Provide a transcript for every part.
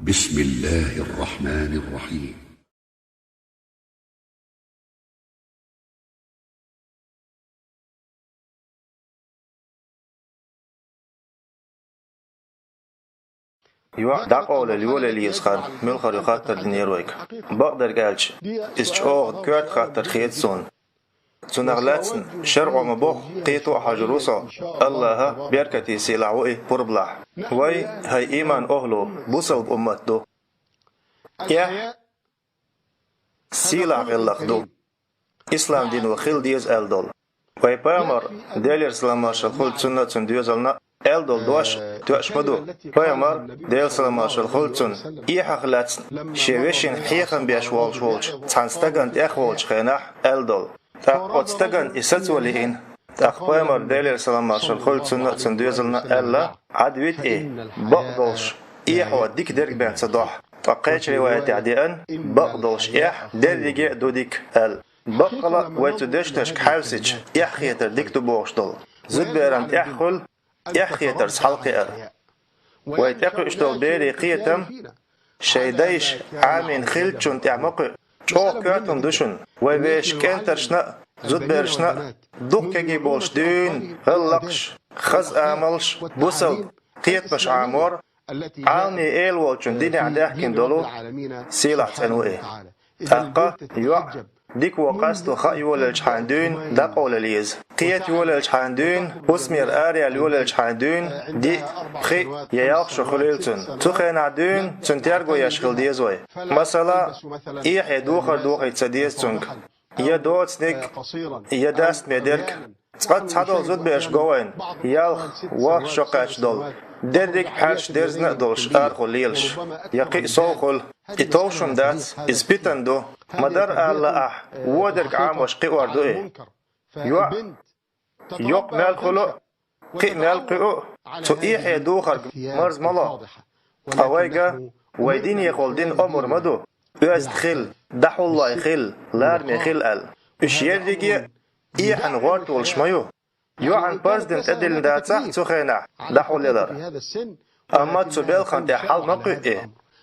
بسم الله الرحمن الرحيم. يوحدق أول اليول اللي يسخر ملخر خاطر دنيرويك بقدر قالش إسشوغ كوات خاطر خيتسون سنغلاتسن شرع مبوخ قيتو حجروسا الله بيركتي سيلعوئي بربلح وي هاي إيمان أهلو بوصل بأمتو يا سيلع غلقدو إسلام دين وخيل ديز ألدول وي بامر ديلير سلاماش الخلد سنة سنديوزلنا ألدول دوش توش مدو بامر ديل سلاماش الخلد سن إيحا خلاتسن شويشين حيخن بيش والش تانستغن إخ والش خيناح ألدول تاق أتستغن إساتوليين تاق بامر ديلير سلاماش الخلد سنة سنديوزلنا ألا عدويت بقدلش إيحا وديك ديرك بين صداح فقيتش رواية عديان بقدلش ديريجي دوديك بقلا ويتدشتش كحاوسيج خيتر ديك تبوشتل زد بيران خل خيتر سحلقي ويتقو اشتل بيري قيتم شيدايش عامين خلتشون تعمق شو كاتم دوشن ويبيش كنترشنا زد بيرشنا دوكي بولش دون غلقش خز عملش بوصل قيت باش عامور عالني ايل والشون ديني عداه كندولو سيلع تنوئي تاقا يوع ديك وقاستو خاي ولا الشحاندون دق ولا ليز قيت ولا الشحاندون اسمير اريا ولا الشحاندون دي خي ياخش خليلتن تخين عدون تنترغو يشغل ديزوي مثلا ايه دوخر يتصديزتنك يا دوتسنيك يا داست ميدرك تقد تحضر زود بيش قوين يالخ وشقاش دول ديرك حالش ديرز نقدرش ارخو ليلش يقي صوخل إتوشم دات إسبيتندو مدار الله ودرك عام وشقي وردو يوق مال خلو قي مال قيو تو دوخر مرز ملا أويقا ويدين يقول دين أمر مدو أز خل دحو الله خل لارمي خل أشير ريجي إيحن غورت والشميو عن بازدن تدل داتسا تخينا دحو لدر أما تبال خانت حال مقوئ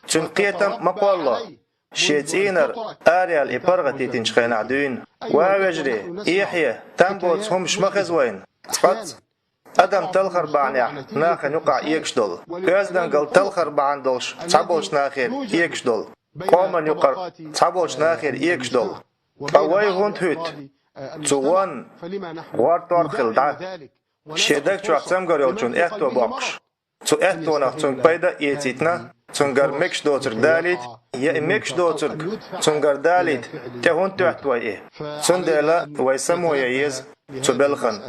تنقيتم مقوالله شيتينر آريال إبرغتي تنشخين عدوين وواجري إيحيا تنبوت هم شمخز وين تفت أدم تلخر بعنيح ناخن يقع إيكشدول أزدن قل تلخر بعندولش تابوش ناخير إيكشدول قومن يقر تابوش ناخير إيكشدول أواي هونت هوت توان غوارتور خلدع شيدك شوحتم غريولچون إحتو باقش تو إحتونا تون بيدا إيتيتنا تونغر ميكش دوتر داليت يا ميكش دوتر تونغر داليت تهون تحت وي تون دالا ويسمو ييز تبلخن